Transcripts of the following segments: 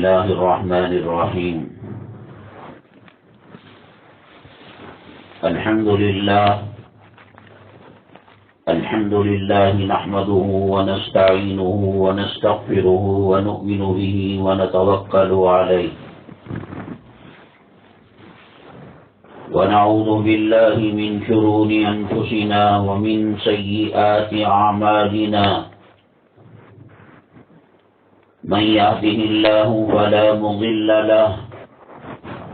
الله الرحمن الرحيم. الحمد لله نحمده ونستعينه ونستغفره ونؤمن به ونتوكل عليه ونعوذ بالله من شرور أنفسنا ومن سيئات أعمالنا. من يهده الله فلا مضل له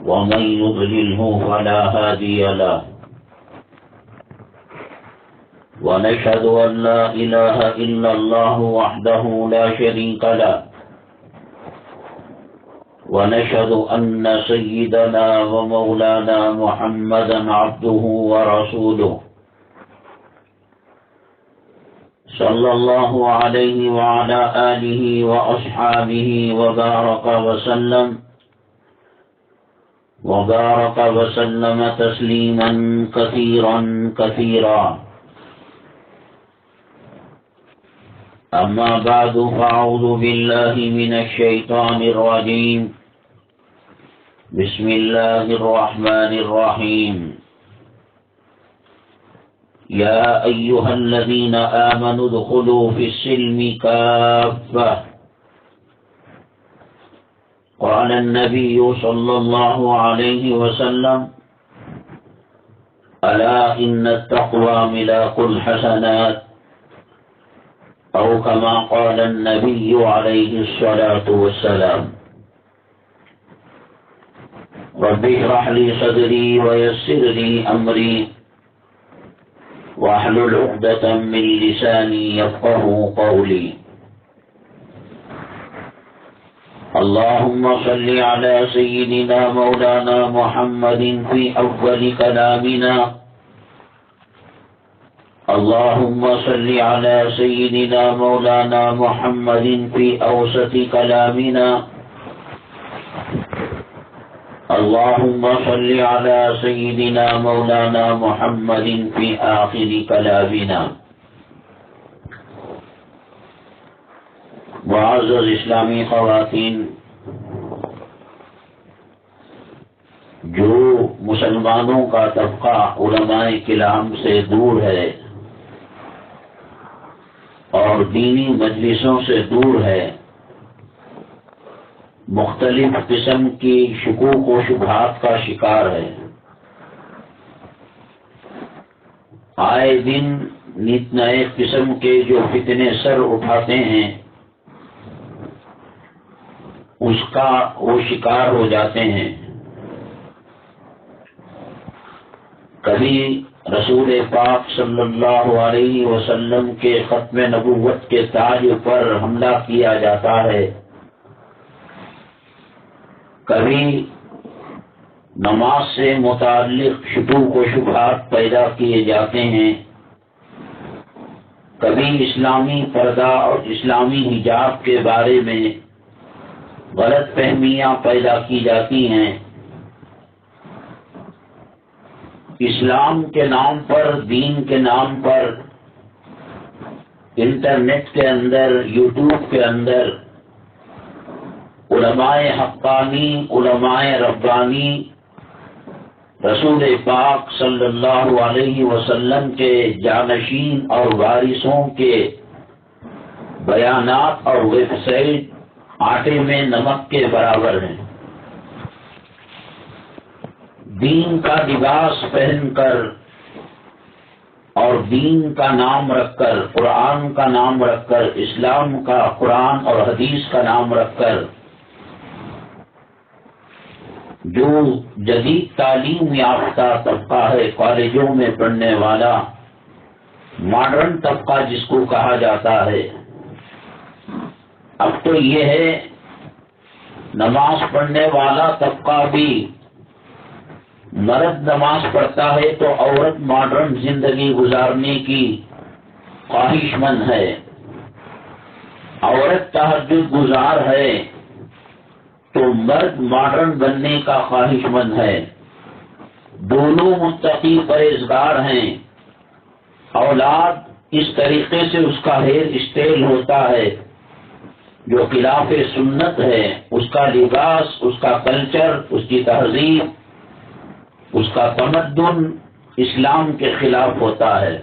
ومن يضلله فلا هادي له. ونشهد أن لا إله إلا الله وحده لا شريك له. ونشهد أن سيدنا ومولانا محمدا عبده ورسوله صلى الله عليه وعلى آله وأصحابه وبارك وسلم تسليما كثيرا. أما بعد فأعوذ بالله من الشيطان الرجيم. بسم الله الرحمن الرحيم. يا أيها الذين آمنوا ادخلوا في السلم كافة. قال النبي صلى الله عليه وسلم: ألا إن التقوى ملاك الحسنات، أو كما قال النبي عليه الصلاة والسلام. رب اشرح لي صدري ويسر لي أمري واحلل عقدة من لساني يفقهوا قولي. اللهم صل على سيدنا مولانا محمد في أول كلامنا. اللهم صل على سيدنا مولانا محمد في أوسط كلامنا. اللهم صل على سيدنا مولانا محمد في آخر كلامنا. معزز اسلامی خواتین، جو مسلمانوں کا طبقہ علماء کرام سے دور ہے اور دینی مجلسوں سے دور ہے، مختلف قسم کی شکوک و شبہات کا شکار ہے. آئے دن نت نئے قسم کے جو فتنے سر اٹھاتے ہیں اس کا وہ شکار ہو جاتے ہیں. کبھی رسول پاک صلی اللہ علیہ وسلم کے ختم نبوت کے تاج پر حملہ کیا جاتا ہے، کبھی نماز سے متعلق شکوک و شبہات پیدا کیے جاتے ہیں، کبھی اسلامی پردہ اور اسلامی حجاب کے بارے میں غلط فہمیاں پیدا کی جاتی ہیں. اسلام کے نام پر، دین کے نام پر انٹرنیٹ کے اندر، یوٹیوب کے اندر علماء حقانی، علماء ربانی، رسول پاک صلی اللہ علیہ وسلم کے جانشین اور وارثوں کے بیانات اور ویب سائٹ آٹے میں نمک کے برابر ہیں. دین کا لباس پہن کر اور دین کا نام رکھ کر، قرآن کا نام رکھ کر، اسلام کا، قرآن اور حدیث کا نام رکھ کر جو جدید تعلیم یافتہ طبقہ ہے، کالجوں میں پڑھنے والا ماڈرن طبقہ جس کو کہا جاتا ہے، اب تو یہ ہے نماز پڑھنے والا طبقہ بھی مرد نماز پڑھتا ہے تو عورت ماڈرن زندگی گزارنے کی خواہش مند ہے، عورت تہجد گزار ہے تو مرد ماڈرن بننے کا خواہش مند ہے. دونوں متقی پرہیزگار ہیں. اولاد اس طریقے سے اس کا ہیئر اسٹائل ہوتا ہے جو خلاف سنت ہے، اس کا لباس، اس کا کلچر، اس کی تہذیب، اس کا تمدن اسلام کے خلاف ہوتا ہے۔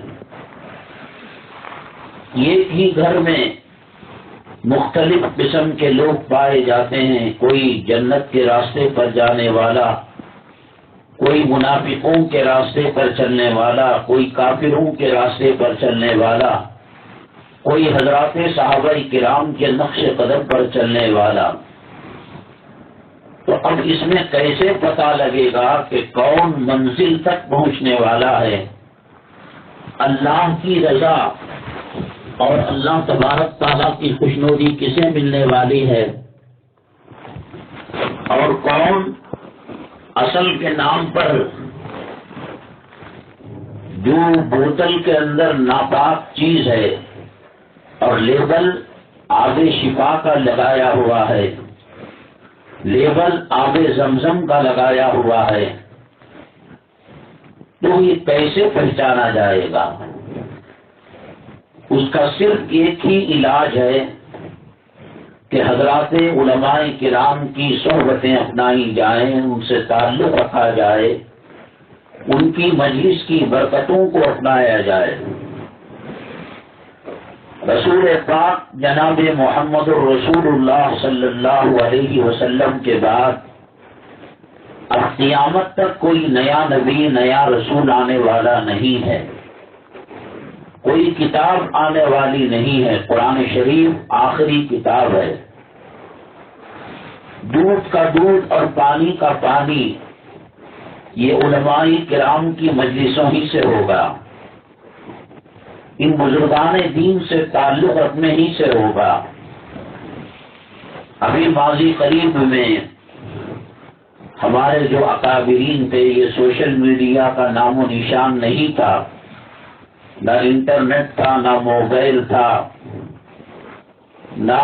ایک ہی گھر میں مختلف قسم کے لوگ پائے جاتے ہیں، کوئی جنت کے راستے پر جانے والا، کوئی منافقوں کے راستے پر چلنے والا، کوئی کافروں کے راستے پر چلنے والا، کوئی حضرات صحابہ کرام کے نقش قدم پر چلنے والا۔ تو اب اس میں کیسے پتہ لگے گا کہ کون منزل تک پہنچنے والا ہے؟ اللہ کی رضا اور اللہ تبارک تعالیٰ کی خوشنودی کسے ملنے والی ہے، اور کون اصل کے نام پر جو بوتل کے اندر ناپاک چیز ہے اور لیبل آب شفا کا لگایا ہوا ہے، لیبل آب زمزم کا لگایا ہوا ہے، تو یہ کیسے پہچانا جائے گا؟ اس کا صرف ایک ہی علاج ہے کہ حضرات علماء کرام کی صحبتیں اپنائی جائیں، ان سے تعلق رکھا جائے، ان کی مجلس کی برکتوں کو اپنایا جائے۔ رسول پاک جناب محمد الرسول اللہ صلی اللہ علیہ وسلم کے بعد اب قیامت تک کوئی نیا نبی، نیا رسول آنے والا نہیں ہے، کوئی کتاب آنے والی نہیں ہے۔ قرآن شریف آخری کتاب ہے۔ دودھ کا دودھ اور پانی کا پانی یہ علماء کرام کی مجلسوں ہی سے ہوگا، ان بزرگان دین سے تعلق رکھنے ہی سے ہوگا۔ ابھی ماضی قریب میں ہمارے جو اکابرین تھے، یہ سوشل میڈیا کا نام و نشان نہیں تھا، نہ انٹرنیٹ تھا، نہ موبائل تھا، نہ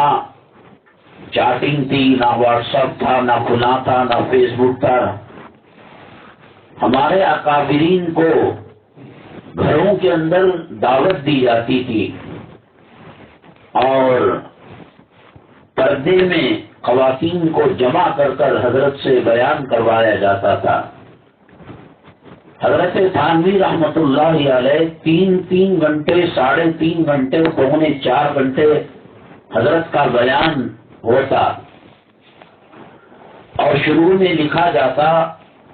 چیٹنگ تھی، نہ واٹس ایپ تھا، نہ کھلا تھا، نہ فیس بک تھا۔ ہمارے اکابرین کو گھروں کے اندر دعوت دی جاتی تھی اور پردے میں خواتین کو جمع کر کر حضرت سے بیان کروایا جاتا تھا۔ حضرت تھانوی رحمت اللہ علیہ 3 گھنٹے، 3.5 گھنٹے، 3.25 گھنٹے حضرت کا بیان ہوتا، اور شروع میں لکھا جاتا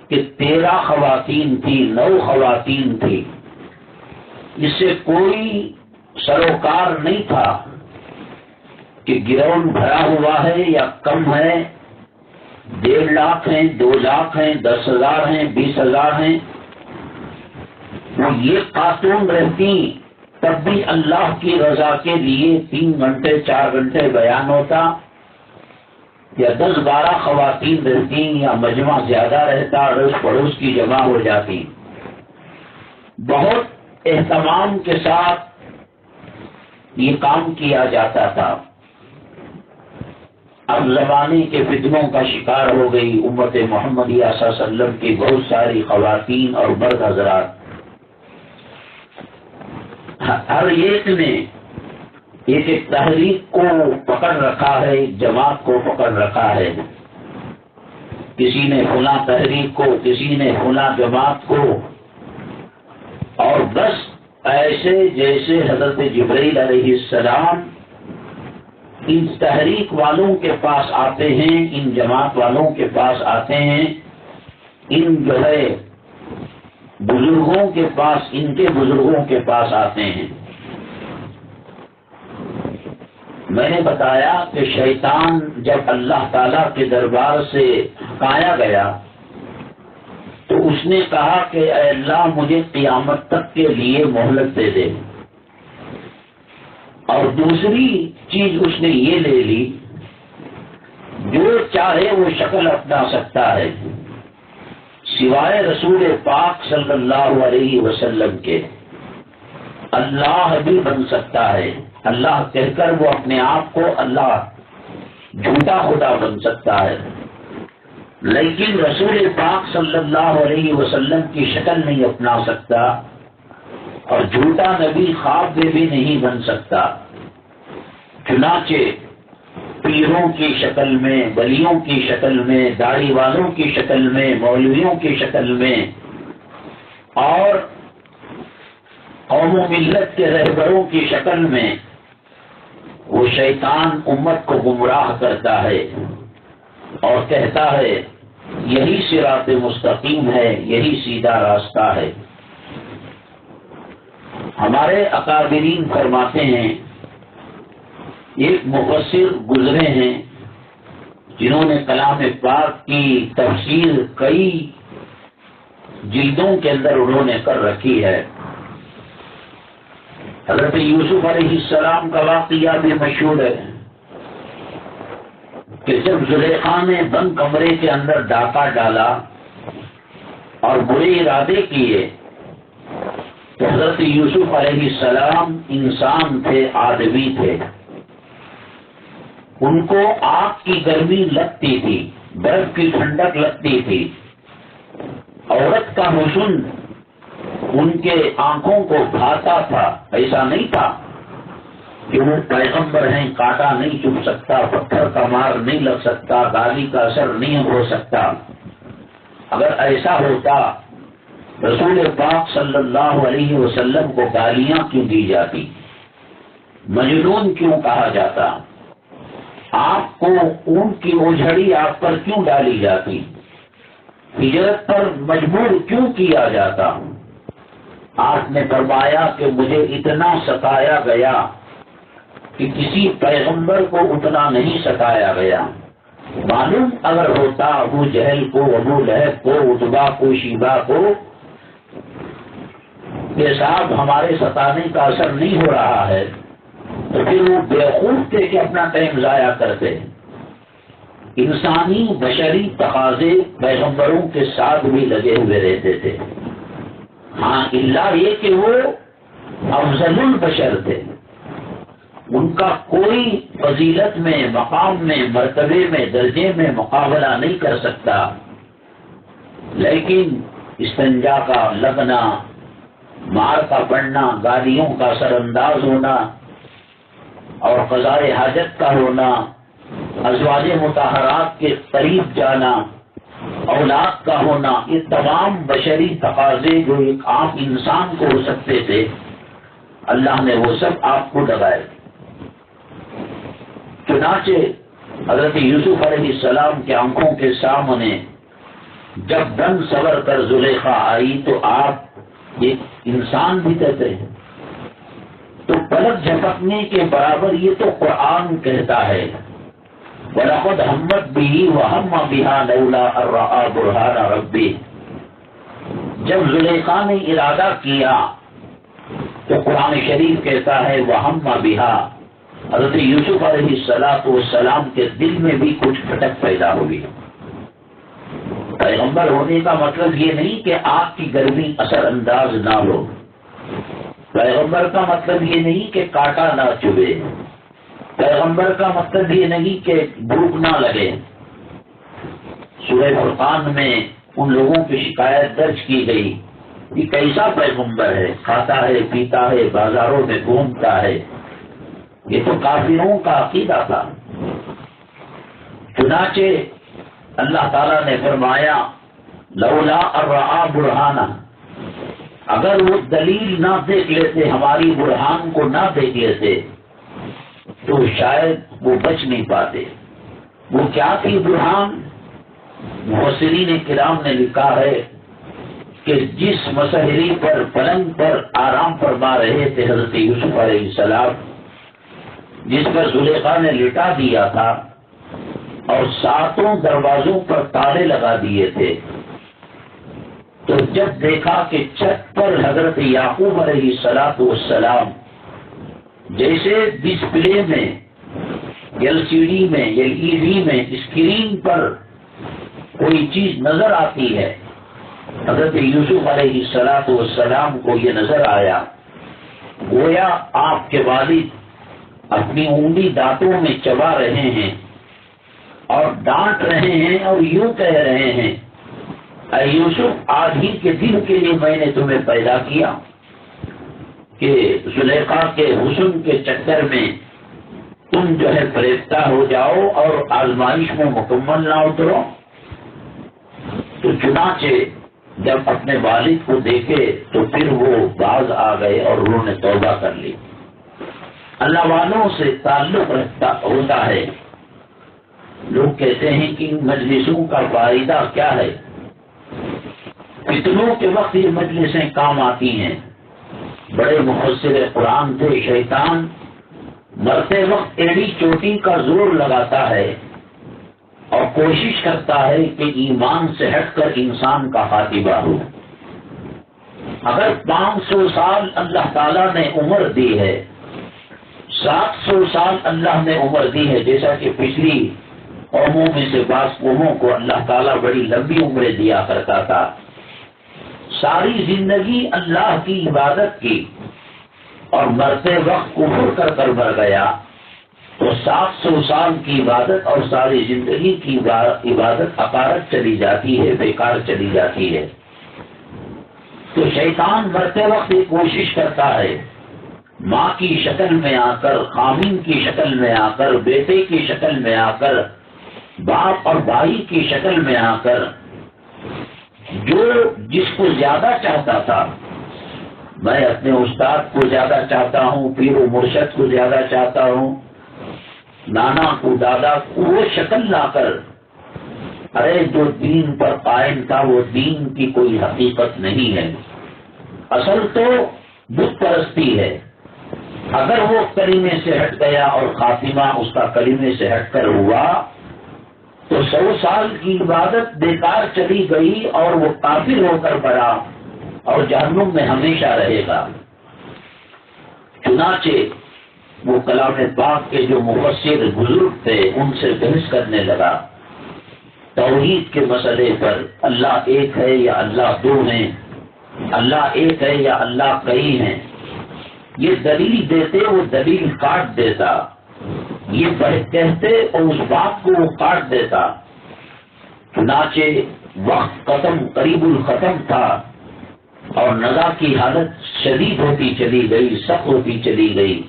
کہ 13 خواتین تھی، 9 خواتین تھی۔ اس سے کوئی سروکار نہیں تھا کہ گراؤنڈ بھرا ہوا ہے یا کم ہے، 1.5 لاکھ ہیں، 2 لاکھ ہیں، 10,000 ہیں، 20,000 ہیں۔ وہ یہ خاتون رہتی تب بھی اللہ کی رضا کے لیے 3 گھنٹے 4 گھنٹے بیان ہوتا، یا 10-12 خواتین رہتی یا مجمع زیادہ رہتا، اڑوس پڑوس کی جمع ہو جاتی۔ بہت اہتمام کے ساتھ یہ کام کیا جاتا تھا۔ اب زمانے کے فتنوں کا شکار ہو گئی امت محمدیہ صلی اللہ علیہ وسلم کی بہت ساری خواتین اور مرد حضرات۔ ہر ایک نے ایک تحریک کو پکڑ رکھا ہے، ایک جماعت کو پکڑ رکھا ہے۔ کسی نے فلاں تحریک کو، کسی نے فلاں جماعت کو، اور بس ایسے جیسے حضرت جبرائیل علیہ السلام ان تحریک والوں کے پاس آتے ہیں، ان جماعت والوں کے پاس آتے ہیں، ان جو ہے بزرگوں کے پاس، ان کے بزرگوں کے پاس آتے ہیں۔ میں نے بتایا کہ شیطان جب اللہ تعالیٰ کے دربار سے ہٹایا گیا تو اس نے کہا کہ اے اللہ مجھے قیامت تک کے لیے مہلت دے دے، اور دوسری چیز اس نے یہ لے لی، جو چاہے وہ شکل اپنا سکتا ہے سوائے رسول پاک صلی اللہ علیہ وسلم کے۔ اللہ بھی بن سکتا ہے، اللہ کہہ کر وہ اپنے آپ کو اللہ جھوٹا خدا بن سکتا ہے، لیکن رسول پاک صلی اللہ علیہ وسلم کی شکل نہیں اپنا سکتا، اور جھوٹا نبی خواب میں بھی نہیں بن سکتا۔ چنانچہ پیروں کی شکل میں، ولیوں کی شکل میں، داڑھی والوں کی شکل میں، مولویوں کی شکل میں، اور قوم و ملت کے رہبروں کی شکل میں وہ شیطان امت کو گمراہ کرتا ہے اور کہتا ہے یہی صراط مستقیم ہے، یہی سیدھا راستہ ہے۔ ہمارے اکابرین فرماتے ہیں، ایک مفسر گزرے ہیں جنہوں نے کلام پاک کی تفسیر کئی جلدوں کے اندر انہوں نے کر رکھی ہے۔ حضرت یوسف علیہ السلام کا واقعہ بھی مشہور ہے کہ جب زلیخا نے بند کمرے کے اندر ڈاکہ ڈالا اور برے ارادے کیے تو حضرت یوسف علیہ السلام انسان تھے، آدمی تھے، ان کو آگ کی گرمی لگتی تھی، برف کی ٹھنڈک لگتی تھی۔ عورت کا حسن ان کے آنکھوں کو بھاتا تھا، ایسا نہیں تھا کہ وہ پیغمبر ہیں، کاٹا نہیں چبھ سکتا، پتھر کا مار نہیں لگ سکتا، گالی کا اثر نہیں ہو سکتا۔ اگر ایسا ہوتا رسول پاک صلی اللہ علیہ وسلم کو گالیاں کیوں دی جاتی، مجنون کیوں کہا جاتا، آپ کو اون کی اوجھڑی آپ پر کیوں ڈالی جاتی، ہجرت پر مجبور کیوں کیا جاتا؟ آپ نے فرمایا کہ مجھے اتنا ستایا گیا کہ کسی پیغمبر کو اتنا نہیں ستایا گیا۔ معلوم اگر ہوتا ابو جہل کو، ابو لہب کو، عتبہ کو، شیبہ کو کہ صاحب ہمارے ستانے کا اثر نہیں ہو رہا ہے تو پھر وہ بیوقوف تھے کہ اپنا ٹائم ضائع کرتے۔ انسانی بشری تقاضے پیغمبروں کے ساتھ بھی لگے ہوئے رہتے تھے، ہاں اللہ یہ کہ وہ افضل البشر تھے، ان کا کوئی فضیلت میں، مقام میں، مرتبے میں، درجے میں مقابلہ نہیں کر سکتا، لیکن استنجا کا لگنا، مار کا پڑنا، گالیوں کا سر انداز ہونا اور قضائے حاجت کا ہونا، ازواج مطہرات کے قریب جانا، اولاد کا ہونا، یہ تمام بشری تقاضے جو ایک عام انسان کو ہو سکتے تھے، اللہ نے وہ سب آپ کو لگائے۔ چنانچہ حضرت یوسف علیہ السلام کے آنکھوں کے سامنے جب بن سور کر زلیخا آئی تو آپ ایک انسان بھی کہتے ہیں، تو پلک جھپکنے کے برابر یہ تو قرآن کہتا ہے وَلَقَدْ هَمَّتْ بِهِ وَهَمَّ بِهَا لَوْلَا أَن رَّأَىٰ بُرْهَانَ رَبِّهِ۔ جب زلیخا نے ارادہ کیا تو قرآن شریف کہتا ہے وَهَمَّ بِهَا، حضرت یوسف علیہ السلام کے دل میں بھی کچھ کھٹک پیدا ہوئی۔ پیغمبر ہونے کا مطلب یہ نہیں کہ آگ کی گرمی اثر انداز نہ ہو، پیغمبر کا مطلب یہ نہیں کہ کاٹا نہ چبھے، پیغمبر کا مطلب یہ نہیں کہ بھوک نہ لگے۔ سورہ فرقان میں ان لوگوں کی شکایت درج کی گئی کہ کیسا پیغمبر ہے، کھاتا ہے، پیتا ہے، بازاروں میں گھومتا ہے، یہ تو کافروں کا عقیدہ تھا۔ چنانچہ اللہ تعالیٰ نے فرمایا لولا ان رأى برہانہ، اگر وہ دلیل نہ دیکھ لیتے، ہماری برہان کو نہ دیکھ لیتے تو شاید وہ بچ نہیں پاتے۔ وہ کیا تھی برہان؟ مفسرین کرام نے لکھا ہے کہ جس مسحری پر، پلنگ پر آرام فرما رہے تھے حضرت یوسف علیہ السلام، جس پر زلیخا نے لٹا دیا تھا اور 7 دروازوں پر تالے لگا دیے تھے، تو جب دیکھا کہ چھت پر حضرت یعقوب علیہ السلام جیسے ڈسپلے میں، LCD میں، LED میں، اسکرین پر کوئی چیز نظر آتی ہے، حضرت یوسف علیہ السلام کو یہ نظر آیا گویا آپ کے والد اپنی انگلی دانتوں میں چبا رہے ہیں اور ڈانٹ رہے ہیں اور یوں کہہ رہے ہیں اے یوسف، آج ہی کے دن کے لیے میں نے تمہیں پیدا کیا کہ زلیخا کے حسن کے چکر میں تم جو ہے فریفتہ ہو جاؤ اور آزمائش میں مکمل نہ اترو؟ تو چنانچہ جب اپنے والد کو دیکھے تو پھر وہ باز آ گئے اور انہوں نے توبہ کر لی۔ اللہ والوں سے تعلق ہوتا ہے۔ لوگ کہتے ہیں کہ مجلسوں کا فائدہ کیا ہے؟ فتنوں کے وقت یہ مجلسیں کام آتی ہیں۔ بڑے مفسر قرآن تھے شیطان، مرتے وقت ایڑی چوٹی کا زور لگاتا ہے اور کوشش کرتا ہے کہ ایمان سے ہٹ کر انسان کا خاتمہ ہو۔ اگر 500 سال اللہ تعالیٰ نے عمر دی ہے، 700 سال اللہ نے عمر دی ہے، جیسا کہ پچھلی قوموں میں سے بعض قوموں کو اللہ تعالیٰ بڑی لمبی عمریں دیا کرتا تھا، ساری زندگی اللہ کی عبادت کی اور مرتے وقت کفر کر کر مر گیا، تو 700 سال کی عبادت اور ساری زندگی کی عبادت اکارت چلی جاتی ہے، بیکار چلی جاتی ہے۔ تو شیطان مرتے وقت یہ کوشش کرتا ہے، ماں کی شکل میں آ کر، خامین کی شکل میں آ کر، بیٹے کی شکل میں آ کر، باپ اور بھائی کی شکل میں آ کر، جو جس کو زیادہ چاہتا تھا، میں اپنے استاد کو زیادہ چاہتا ہوں، پیر و مرشد کو زیادہ چاہتا ہوں، نانا کو، دادا کو، وہ شکل لا کر، ارے جو دین پر قائم تھا وہ دین کی کوئی حقیقت نہیں ہے، اصل تو بت پرستی ہے۔ اگر وہ کلمے سے ہٹ گیا اور خاتمہ اس کا کلمے سے ہٹ کر ہوا تو 100 سال کی عبادت بیکار چلی گئی اور وہ کافر ہو کر پڑا اور جہنم میں ہمیشہ رہے گا۔ چنانچہ وہ کلام پاک کے جو مفسر بزرگ تھے ان سے بحث کرنے لگا توحید کے مسئلے پر، اللہ ایک ہے یا اللہ دو ہیں، اللہ ایک ہے یا اللہ کئی ہیں۔ یہ دلیل دیتے وہ دلیل کاٹ دیتا، یہ کہتے اور اس بات کو وہ کاٹ دیتا۔ چنانچہ وقت قریب الختم تھا اور نزا کی حالت شدید ہوتی چلی گئی، سخت ہوتی چلی گئی۔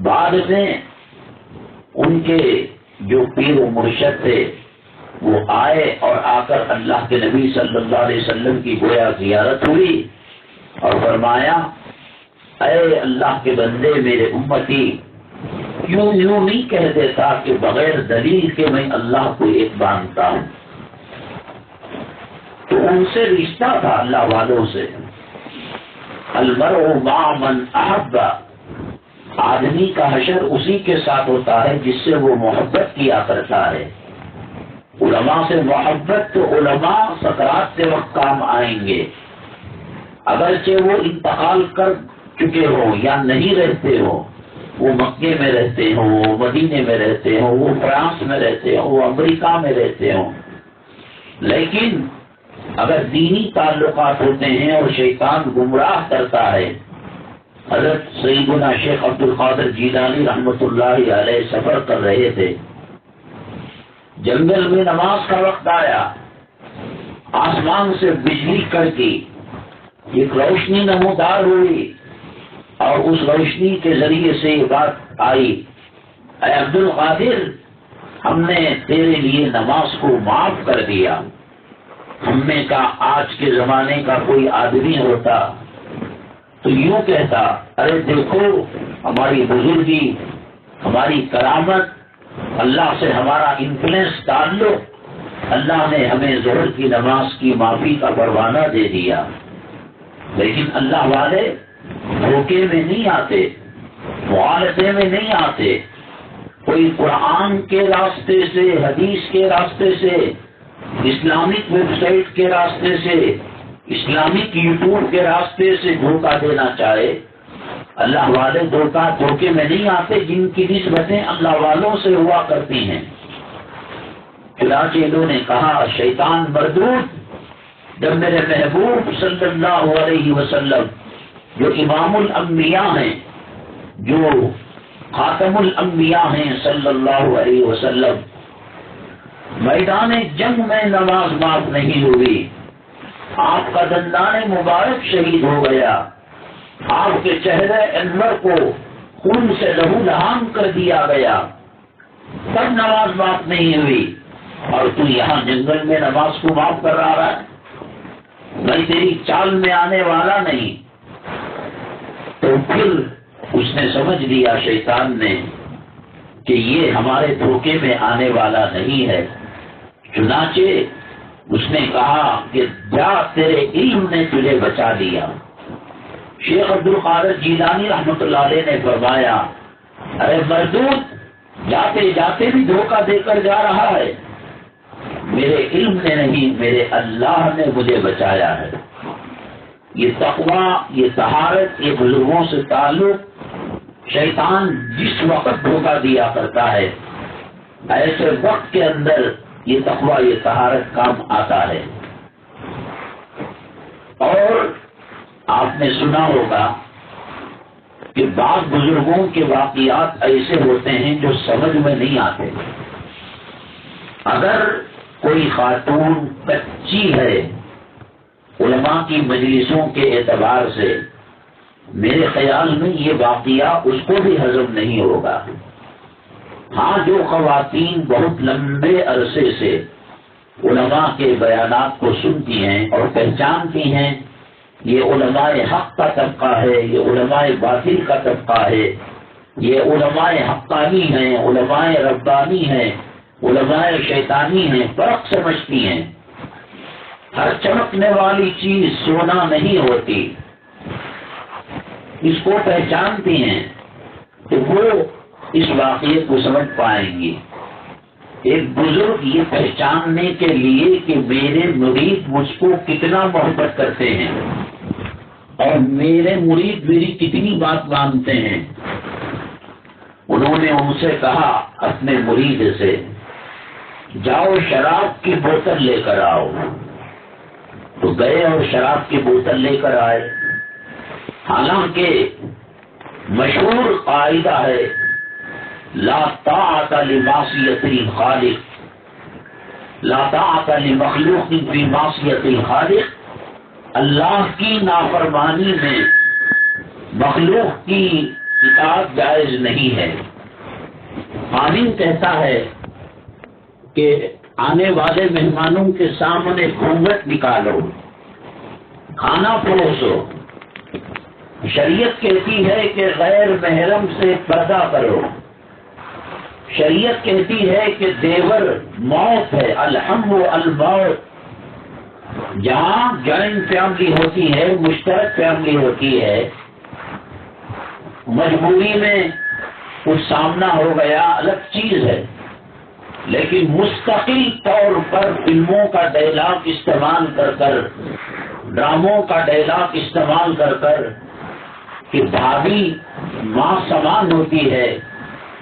بعد میں ان کے جو پیر و مرشد تھے وہ آئے اور آ کر اللہ کے نبی صلی اللہ علیہ وسلم کی گویا زیارت ہوئی اور فرمایا، اے اللہ کے بندے، میرے امتی، یوں نہیں کہہ دیتا کہ بغیر دلیل کے میں اللہ کو ایک مانتا ہوں۔ تو ان سے رشتہ تھا اللہ والوں سے، المرء مع من احب، آدمی کا حشر اسی کے ساتھ ہوتا ہے جس سے وہ محبت کیا کرتا ہے۔ علماء سے محبت تو علماء سکرات کے وقت کام آئیں گے، اگرچہ وہ انتقال کر چکے ہوں یا نہیں رہتے ہوں، وہ مکے میں رہتے ہوں، وہ مدینے میں رہتے ہوں، وہ فرانس میں رہتے ہوں، وہ امریکہ میں رہتے ہوں، لیکن اگر دینی تعلقات ہوتے ہیں اور شیطان گمراہ کرتا ہے۔ حضرت سیدنا شیخ عبد القادر جیلانی رحمۃ اللہ علیہ سفر کر رہے تھے، جنگل میں نماز کا وقت آیا، آسمان سے بجلی کڑکی، ایک روشنی نمودار ہوئی اور اس روشنی کے ذریعے سے یہ بات آئی، اے عبد القادر، ہم نے تیرے لیے نماز کو معاف کر دیا۔ ہم نے کہا آج کے زمانے کا کوئی آدمی ہوتا تو یوں کہتا، ارے دیکھو ہماری بزرگی، ہماری کرامت، اللہ سے ہمارا انفلوئنس، تعلق، اللہ نے ہمیں ظہر کی نماز کی معافی کا پروانہ دے دیا۔ لیکن اللہ والے دھوکے میں نہیں آتے، معالجے میں نہیں آتے، کوئی قرآن کے راستے سے، حدیث کے راستے سے، اسلامک ویب سائٹ کے راستے سے، اسلامک یوٹیوب کے راستے سے دھوکہ دینا چاہے، اللہ والے دھوکے میں نہیں آتے، جن کی نسبتیں اللہ والوں سے ہوا کرتی ہیں۔ چنانچہ انہوں نے کہا، شیطان مردود، جب میرے محبوب صلی اللہ علیہ وسلم جو امام الانبیاء ہیں، جو خاتم الانبیاء ہیں صلی اللہ علیہ وسلم، میدان جنگ میں نماز معاف نہیں ہوئی، آپ کا دندان مبارک شہید ہو گیا، آپ کے چہرے انور کو خون سے لہو لہام کر دیا گیا، تب نماز معاف نہیں ہوئی، اور تو یہاں جنگل میں نماز کو معاف کر رہا ہے؟ میں تیری چال میں آنے والا نہیں۔ تو پھر اس نے سمجھ لیا شیطان نے کہ یہ ہمارے دھوکے میں آنے والا نہیں ہے، چنانچہ اس نے کہا کہ جا، تیرے علم نے تجھے بچا لیا۔ شیخ عبد القادر جیلانی رحمۃ اللہ علیہ نے فرمایا، ارے مردود، جاتے جاتے بھی دھوکہ دے کر جا رہا ہے، میرے علم نے نہیں، میرے اللہ نے مجھے بچایا ہے۔ یہ تقویٰ، یہ طہارت، یہ بزرگوں سے تعلق شیطان جس وقت دھوکہ دیا کرتا ہے، ایسے وقت کے اندر یہ تقویٰ، یہ طہارت کام آتا ہے۔ اور آپ نے سنا ہوگا کہ بعض بزرگوں کے واقعات ایسے ہوتے ہیں جو سمجھ میں نہیں آتے۔ اگر کوئی خاتون کچی ہے علماء کی مجلسوں کے اعتبار سے، میرے خیال میں یہ واقعہ اس کو بھی ہضم نہیں ہوگا۔ ہاں، جو خواتین بہت لمبے عرصے سے علماء کے بیانات کو سنتی ہیں اور پہچانتی ہیں یہ علماء حق کا طبقہ ہے، یہ علماء باطل کا طبقہ ہے، یہ علماء حقانی ہیں، علماء ربانی ہیں، علماء شیطانی ہیں، فرق سمجھتی ہیں۔ ہر چمکنے والی چیز سونا نہیں ہوتی، اس کو پہچانتی ہیں تو وہ اس واقعے کو سمجھ پائیں گی۔ ایک بزرگ یہ پہچاننے کے لیے کہ میرے مرید مجھ کو کتنا محبت کرتے ہیں اور میرے مرید میری کتنی بات مانتے ہیں، انہوں نے ان سے کہا اپنے مرید سے، جاؤ شراب کی بوتل لے کر آؤ۔ تو گئے اور شراب کی بوتل لے کر آئے۔ حالانکہ مشہور قاعدہ ہے، لا طاعت لمعصیت الخالق، لا طاعت لمخلوق فی معصیت الخالق، اللہ کی نافرمانی میں مخلوق کی اطاعت جائز نہیں ہے۔ قانون کہتا ہے کہ آنے والے مہمانوں کے سامنے گھونگھٹ نکالو، کھانا پروسو۔ شریعت کہتی ہے کہ غیر محرم سے پردہ کرو۔ شریعت کہتی ہے کہ دیور موت ہے، الحم و الموت۔ جہاں جوائنٹ فیملی ہوتی ہے، مشترک فیملی ہوتی ہے، مجبوری میں کچھ سامنا ہو گیا الگ چیز ہے، لیکن مستقل طور پر فلموں کا ڈائلاگ استعمال کر کر، ڈراموں کا ڈائلاگ استعمال کر کر کہ بھابھی ماں سمان ہوتی ہے،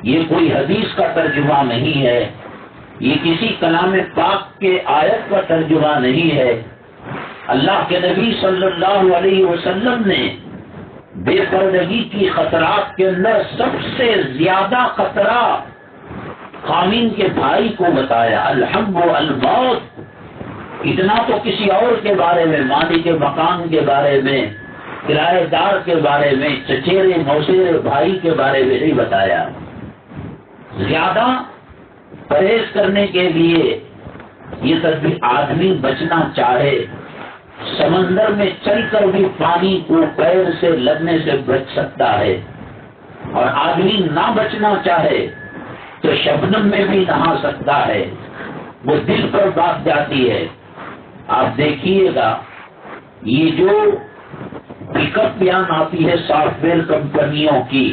یہ کوئی حدیث کا ترجمہ نہیں ہے، یہ کسی کلام پاک کے آیت کا ترجمہ نہیں ہے۔ اللہ کے نبی صلی اللہ علیہ وسلم نے بے پردگی کی خطرات کے اندر سب سے زیادہ خطرہ خامین کے بھائی کو بتایا، الحم و الموت۔ اتنا تو کسی اور کے بارے میں، مالک کے مکان کے بارے میں، کرایہ دار کے بارے میں، چچیرے موسیرے بھائی کے بارے میں نہیں بتایا۔ زیادہ پرہیز کرنے کے لیے یہ تدبیر، آدمی بچنا چاہے سمندر میں چل کر بھی پانی کو پیر سے لگنے سے بچ سکتا ہے، اور آدمی نہ بچنا چاہے تو شبنم میں بھی نہا سکتا ہے، وہ دل پر بات جاتی ہے۔ آپ دیکھیے گا یہ جو پک اپ وین آتی ہے سافٹ ویئر کمپنیوں کی،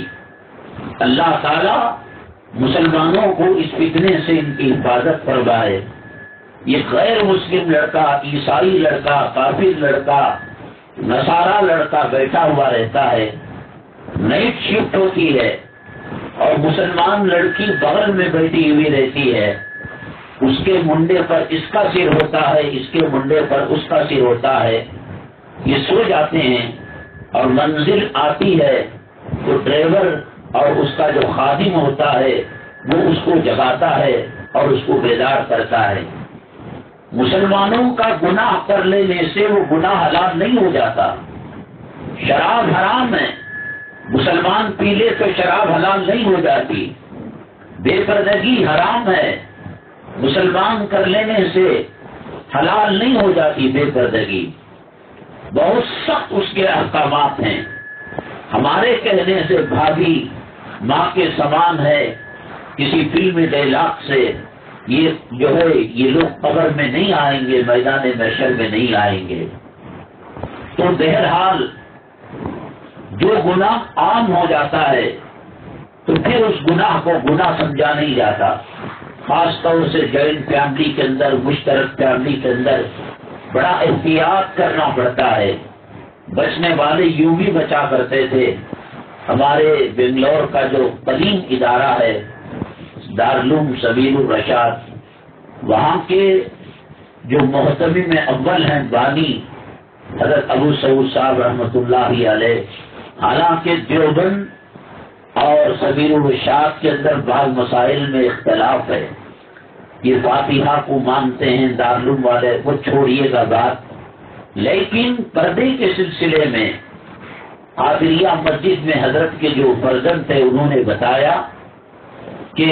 اللہ تعالی مسلمانوں کو اس فتنے سے ان کی حفاظت فرمائے۔ یہ غیر مسلم لڑکا، عیسائی لڑکا، کافر لڑکا، نصارا لڑکا بیٹھا ہوا رہتا ہے، نائٹ شفٹ ہوتی ہے اور مسلمان لڑکی بغل میں بیٹھی ہوئی رہتی ہے، اس کے منڈے پر اس کا سر ہوتا ہے، اس کے منڈے پر اس کا سر ہوتا ہے، یہ سو جاتے ہیں، اور منزل آتی ہے تو ڈرائیور اور اس کا جو خادم ہوتا ہے وہ اس کو جگاتا ہے اور اس کو بیدار کرتا ہے۔ مسلمانوں کا گناہ کر لینے سے وہ گناہ حلال نہیں ہو جاتا۔ شراب حرام ہے، مسلمان پی لے تو شراب حلال نہیں ہو جاتی، بے پردگی حرام ہے، مسلمان کر لینے سے حلال نہیں ہو جاتی بے پردگی، بہت سخت اس کے احکامات ہیں۔ ہمارے کہنے سے بھابھی ماں کے سمان ہے، کسی فلمی ڈائلاگ سے یہ جو ہے یہ لوگ قبر میں نہیں آئیں گے، میدان محشر میں نہیں آئیں گے۔ تو بہرحال جو گناہ عام ہو جاتا ہے تو پھر اس گناہ کو گناہ سمجھا نہیں جاتا، خاص طور سے جوائنٹ فیملی کے اندر، مشترک فیملی کے اندر بڑا احتیاط کرنا پڑتا ہے۔ بچنے والے یوں بھی بچا کرتے تھے۔ ہمارے بنگلور کا جو قدیم ادارہ ہے دارالعلوم سبیل الرشاد، وہاں کے جو محتمم اول ہیں بانی حضرت ابو سعود صاحب رحمۃ اللہ علیہ، حالانکہ دیوبند اور سبیل الرشاد کے اندر بعض مسائل میں اختلاف ہے، یہ فاتحہ کو مانتے ہیں دارالعلوم والے، وہ چھوڑیے گا بات، لیکن پردے کے سلسلے میں قادریہ مسجد میں حضرت کے جو فرزند تھے انہوں نے بتایا کہ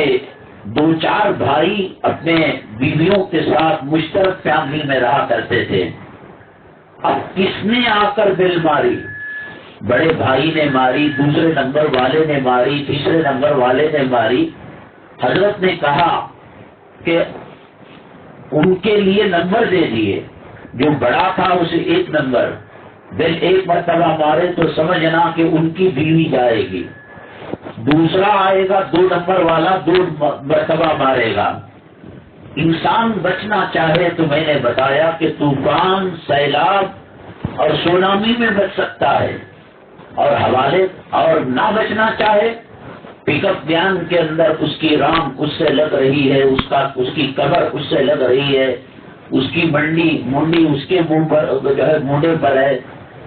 2-4 بھائی اپنے بیویوں کے ساتھ مشترک فیملی میں رہا کرتے تھے۔ اب کس نے آ کر بل ماری؟ بڑے بھائی نے ماری، دوسرے نمبر والے نے ماری، تیسرے نمبر والے نے ماری۔ حضرت نے کہا کہ ان کے لیے نمبر دے دیے، جو بڑا تھا اسے 1 نمبر، بل 1 مرتبہ مارے تو سمجھنا کہ ان کی بیوی جائے گی، دوسرا آئے گا 2 نمبر والا 2 مرتبہ مارے گا۔ انسان بچنا چاہے تو میں نے بتایا کہ طوفان، سیلاب اور سونامی میں بچ سکتا ہے، اور حوالے اور نہ بچنا چاہے، پک اپ وین کے اندر اس کی رام اس سے لگ رہی ہے، اس کی قبر اس سے لگ رہی ہے، اس کی منڈی اس کے منہ پر جو ہے مونڈے پر ہے،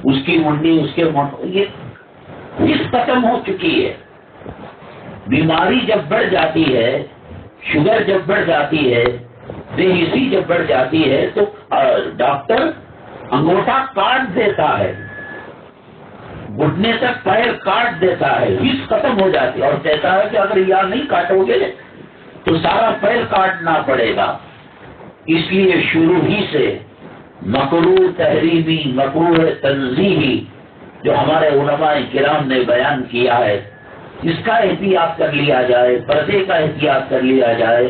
اس کی منڈی اس کے یہ ختم ہو چکی ہے۔ بیماری جب بڑھ جاتی ہے، شوگر جب بڑھ جاتی ہے، بے حسی جب بڑھ جاتی ہے تو ڈاکٹر انگوٹھا کاٹ دیتا ہے، گھٹنے تک پیر کاٹ دیتا ہے، حس ختم ہو جاتی ہے، اور کہتا ہے کہ اگر یہ نہیں کاٹو گے تو سارا پیر کاٹنا پڑے گا۔ اس لیے شروع ہی سے مکروہ تحریمی، مکروہ تنزیہی جو ہمارے علماء کرام نے بیان کیا ہے، اس کا احتیاط کر لیا جائے، پردے کا احتیاط کر لیا جائے،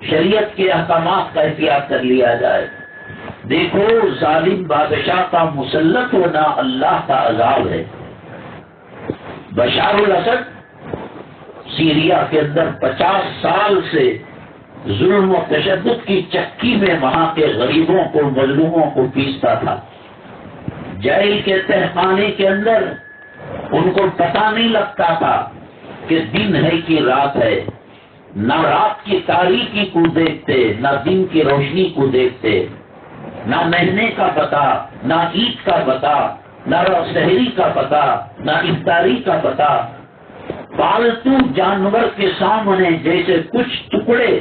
شریعت کے احکامات کا احتیاط کر لیا جائے۔ دیکھو ظالم بادشاہ کا مسلط ہونا اللہ کا عذاب ہے۔ بشار الاسد سیریا کے اندر 50 سال سے ظلم و تشدد کی چکی میں وہاں کے غریبوں کو، مظلوموں کو پیستا تھا۔ جیل کے تہخانے کے اندر ان کو پتہ نہیں لگتا تھا کہ دن ہے کہ رات ہے، نہ رات کی تاریکی کو دیکھتے، نہ دن کی روشنی کو دیکھتے، نہ مہینے کا پتہ، نہ عید کا پتہ، نہ سحری کا پتہ، نہ افطاری کا پتہ۔ پالتو جانور کے سامنے جیسے کچھ ٹکڑے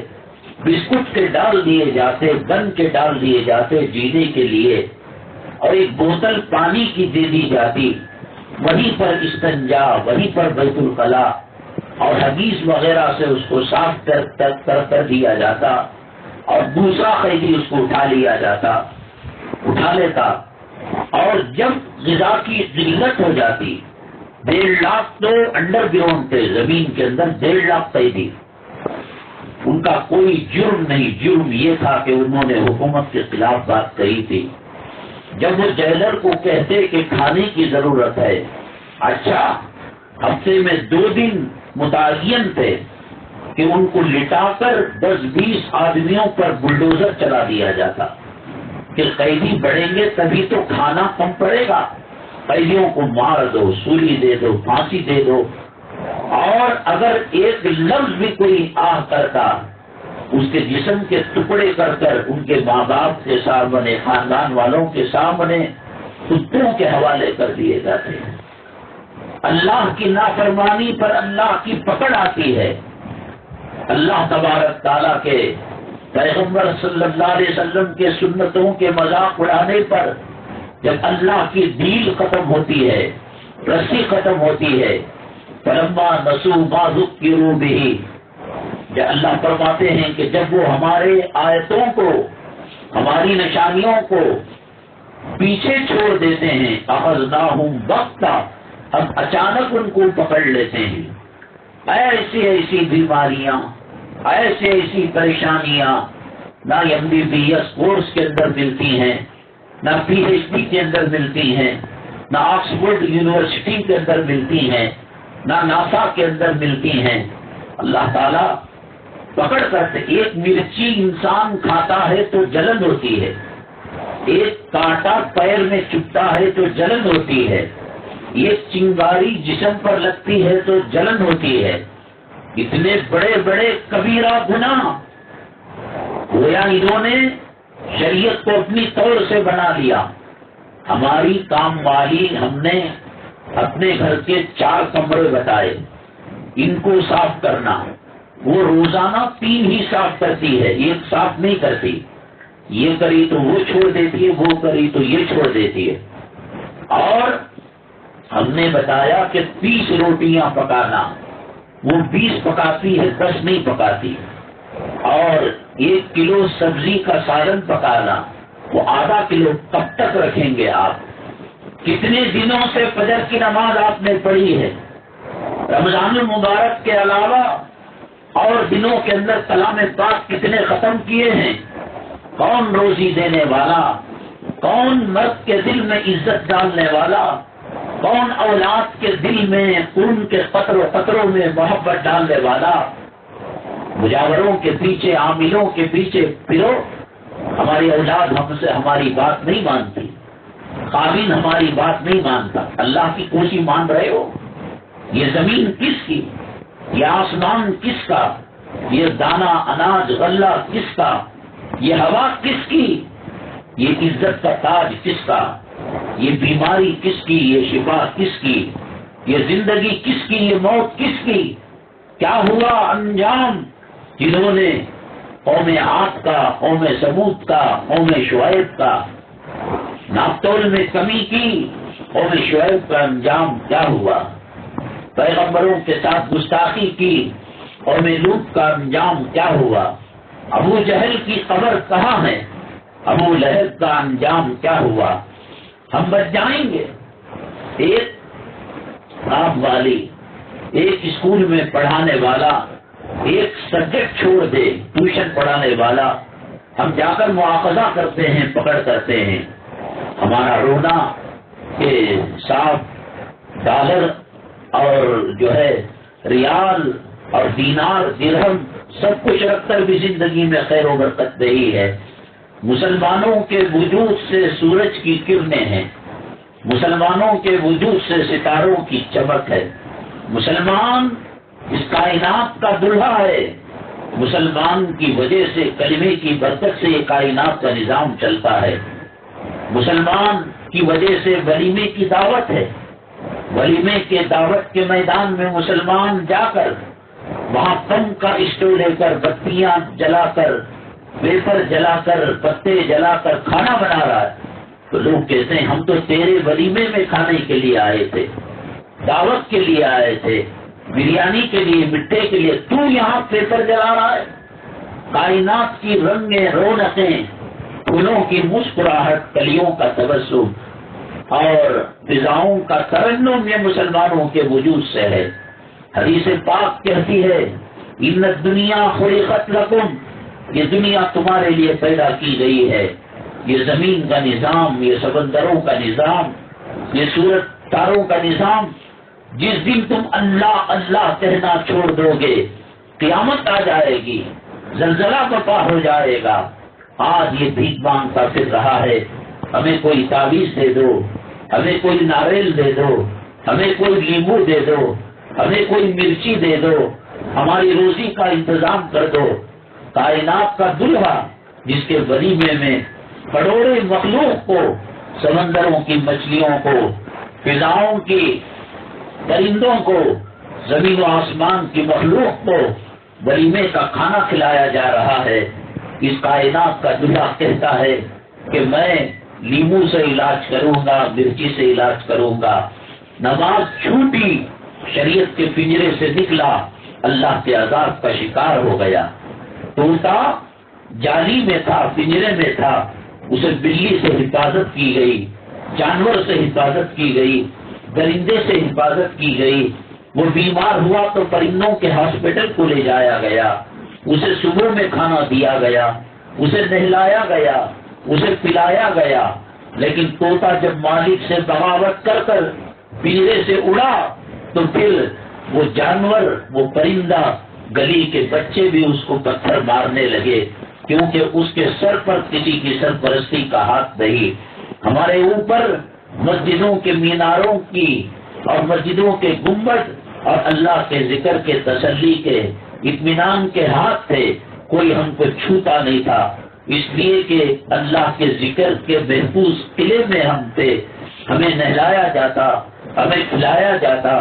بسکٹ کے ڈال دیے جاتے، گن کے ڈال دیے جاتے جینے کے لیے، اور ایک بوتل پانی کی دے دی جاتی، وہیں پر استنجا، وہیں پر بیت الخلا اور حدیث وغیرہ سے اس کو صاف کر دیا جاتا، اور دوسرا قیدی اس کو اٹھا لیتا، اور جب غذا کی قلت ہو جاتی، 1.5 لاکھ تو انڈر گراؤنڈ تھے، زمین کے اندر 1.5 لاکھ قیدی، ان کا کوئی جرم نہیں، جرم یہ تھا کہ انہوں نے حکومت کے خلاف بات کہی تھی۔ جب وہ جیلر کو کہتے کہ کھانے کی ضرورت ہے، اچھا ہفتے میں 2 دن متعین تھے کہ ان کو لٹا کر 10-20 آدمیوں پر بلڈوزر چلا دیا جاتا کہ قیدی بڑھیں گے تبھی تو کھانا کم پڑے گا، قیدیوں کو مار دو، سولی دے دو، پھانسی دے دو، اور اگر ایک لفظ بھی کوئی آہ کرتا اس کے جسم کے ٹکڑے کر کر ان کے ماں باپ کے سامنے، خاندان والوں کے سامنے کتوں کے حوالے کر دیے جاتے ہیں۔ اللہ کی نافرمانی پر اللہ کی پکڑ آتی ہے۔ اللہ تبارک تعالیٰ کے پیغمبر صلی اللہ علیہ وسلم کے سنتوں کے مذاق اڑانے پر جب اللہ کی ڈیل ختم ہوتی ہے، رسی ختم ہوتی ہے، فلما نسوا ما ذکروا بہ، جب اللہ فرماتے ہیں کہ جب وہ ہمارے آیتوں کو، ہماری نشانیوں کو پیچھے چھوڑ دیتے ہیں، اخذناہم بغتہ، ہم اچانک ان کو پکڑ لیتے ہیں. ایسی ایسی بیماریاں، ایسی ایسی پریشانیاں نہ MBBS کورس کے اندر ملتی ہیں، نہ PhD کے اندر ملتی ہیں، نہ آکسفورڈ یونیورسٹی کے اندر ملتی ہیں، نہ ناسا کے اندر ملتی ہیں. اللہ تعالیٰ پکڑ کرتے. ایک مرچی انسان کھاتا ہے تو جلن ہوتی ہے، ایک کانٹا پیر میں چبھتا ہے تو جلن ہوتی ہے، ایک چنگاری جسم پر لگتی ہے تو جلن ہوتی ہے. اتنے بڑے بڑے کبیرہ گناہ گویا انہوں نے شریعت کو اپنی طور سے بنا لیا. ہماری کام والی ہم نے اپنے گھر کے 4 کمرے بتائے، ان کو صاف کرنا. وہ روزانہ 3 ہی صاف کرتی ہے، ایک صاف نہیں کرتی. یہ کری تو وہ چھوڑ دیتی ہے، وہ کری تو یہ چھوڑ دیتی ہے. اور ہم نے بتایا کہ 30 روٹیاں پکانا، وہ 20 پکاتی ہے، 10 نہیں پکاتی. اور 1 کلو سبزی کا سالن پکانا، وہ ½ کلو کب تک رکھیں گے آپ؟ کتنے دنوں سے فجر کی نماز آپ نے پڑھی ہے؟ رمضان المبارک کے علاوہ اور دنوں کے اندر کلام پاک کتنے ختم کیے ہیں؟ کون روزی دینے والا، کون مرد کے دل میں عزت ڈالنے والا، کون اولاد کے دل میں خون کے قطروں قطروں میں محبت ڈالنے والا؟ مجاوروں کے پیچھے، عاملوں کے پیچھے پھرو. ہماری اولاد ہم سے ہماری بات نہیں مانتی، قابل ہماری بات نہیں مانتا. اللہ کی کوشش مان رہے ہو؟ یہ زمین کس کی؟ یہ آسمان کس کا؟ یہ دانہ اناج غلہ کس کا؟ یہ ہوا کس کی؟ یہ عزت کا تاج کس کا؟ یہ بیماری کس کی؟ یہ شفا کس کی؟ یہ زندگی کس کی؟ یہ موت کس کی؟ کیا ہوا انجام جنہوں نے قوم عاد کا، قوم سمود کا، قوم شعیب کا ناپتول میں کمی کی؟ قوم شعیب کا انجام کیا ہوا؟ پیغمبروں کے ساتھ گستاخی کی، قوم لوط کا انجام کیا ہوا؟ ابو جہل کی قبر کہاں ہے؟ ابو لہب کا انجام کیا ہوا؟ ہم بچ جائیں گے؟ ایک کام والی، ایک اسکول میں پڑھانے والا ایک سبجیکٹ چھوڑ دے، ٹیوشن پڑھانے والا، ہم جا کر مواخذہ کرتے ہیں، پکڑ کرتے ہیں. ہمارا رونا کہ صاحب ڈالر اور جو ہے ریال اور دینار درہم سب کچھ رکھ کر بھی زندگی میں خیر و برکت نہیں ہے. مسلمانوں کے وجود سے سورج کی کرنیں ہیں، مسلمانوں کے وجود سے ستاروں کی چمک ہے. مسلمان اس کائنات کا دلہا ہے. مسلمان کی وجہ سے، کلمے کی برکت سے یہ کائنات کا نظام چلتا ہے. مسلمان کی وجہ سے ولیمے کی دعوت ہے. ولیمے کے دعوت کے میدان میں مسلمان جا کر وہاں کم کا اسٹو لے کر، بتیاں جلا کر، ویفر جلا کر، پتے جلا کر کھانا بنا رہا ہے تو لوگ کہتے ہیں ہم تو تیرے ولیمے میں کھانے کے لیے آئے تھے، دعوت کے لیے آئے تھے، بریانی کے لیے، مٹھے کے لیے، تو یہاں پیپر جلا رہا ہے. کائنات کی رنگیں، رونقیں، پھولوں کی مسکراہٹ، کلیوں کا تبسم اور فضاؤں کا ترنم یہ مسلمانوں کے وجود سے ہے. حدیث پاک کہتی ہے ان الدنیا خلقت لکم، یہ دنیا تمہارے لیے پیدا کی گئی ہے. یہ زمین کا نظام، یہ سمندروں کا نظام، یہ سورج تاروں کا نظام، جس دن تم اللہ اللہ کہنا چھوڑ دو گے قیامت آ جائے گی، زلزلہ برپا ہو جائے گا. آج یہ بھیک مانگتا پھر رہا ہے، ہمیں کوئی تعویذ دے دو، ہمیں کوئی ناریل دے دو، ہمیں کوئی لیمو دے دو، ہمیں کوئی مرچی دے دو، ہماری روزی کا انتظام کر دو. کائنات کا دلہا جس کے ولیمے میں کروڑے مخلوق کو، سمندروں کی مچھلیوں کو، فضاؤں کی درندوں کو، زمین و آسمان کی مخلوق کو ولیمے کا کھانا کھلایا جا رہا ہے. اس کائنات کا دلہا کہتا ہے کہ میں لیمو سے علاج کروں گا، مرچی سے علاج کروں گا. نماز چھوٹی شریعت کے پنجرے سے نکلا، اللہ کے عذاب کا شکار ہو گیا۔ طوطا جالی میں تھا، پنجرے میں تھا، اسے بلی سے حفاظت کی گئی، جانور سے حفاظت کی گئی، درندے سے حفاظت کی گئی۔ وہ بیمار ہوا تو پرندوں کے ہاسپٹل کو لے جایا گیا، اسے صبح میں کھانا دیا گیا، اسے نہلایا گیا، اسے پلایا گیا۔ لیکن طوطا جب مالک سے بغاوت کر کر پنجرے سے اڑا تو پھر وہ جانور، وہ پرندہ، گلی کے بچے بھی اس کو پتھر مارنے لگے، کیونکہ اس کے سر پر کسی کی سرپرستی کا ہاتھ نہیں۔ ہمارے اوپر مسجدوں کے میناروں کی اور مسجدوں کے گنبد اور اللہ کے ذکر کے تسلی کے اطمینان کے ہاتھ تھے، کوئی ہم کو چھوتا نہیں تھا، اس لیے کہ اللہ کے ذکر کے محفوظ قلعے میں ہم تھے۔ ہمیں نہلایا جاتا، ہمیں کھلایا جاتا،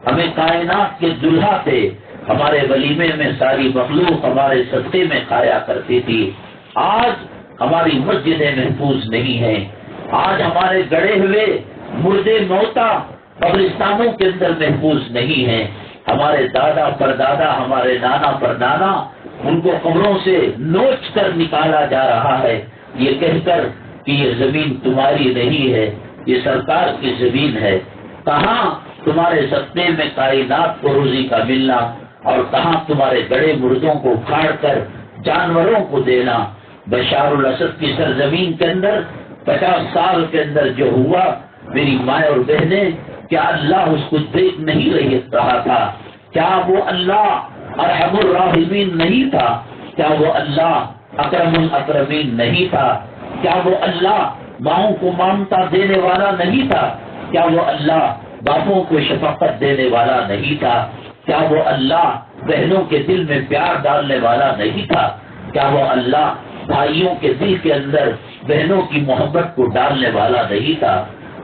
ہمیں کائنات کے دلہا تھے۔ ہمارے ولیمے میں ساری مخلوق ہمارے صدقے میں کھایا کرتی تھی۔ آج ہماری مسجدیں محفوظ نہیں ہیں، آج ہمارے گڑے ہوئے مردے موتا قبرستانوں کے اندر محفوظ نہیں ہیں۔ ہمارے دادا پردادا، ہمارے نانا پردادا، ان کو قبروں سے نوچ کر نکالا جا رہا ہے، یہ کہہ کر کہ یہ زمین تمہاری نہیں ہے، یہ سرکار کی زمین ہے۔ کہاں تمہارے صدقے میں کائنات کو روزی کا ملنا، اور کہاں تمہارے گڑے مردوں کو کھاڑ کر جانوروں کو دینا۔ بشار الاسد کی سرزمین کے اندر 50 سال کے اندر جو ہوا، میری ماں اور بہنیں، کیا اللہ اس کو دیکھ نہیں رہا تھا؟ کیا وہ اللہ ارحم الراحمین نہیں تھا؟ کیا وہ اللہ اکرم الاکرمین نہیں تھا؟ کیا وہ اللہ ماؤں کو ممتا دینے والا نہیں تھا؟ کیا وہ اللہ باپوں کو شفقت دینے والا نہیں تھا؟ کیا وہ اللہ بہنوں کے دل میں پیار ڈالنے والا نہیں تھا؟ کیا وہ اللہ بھائیوں کے دل کے اندر بہنوں کی محبت کو ڈالنے والا نہیں تھا؟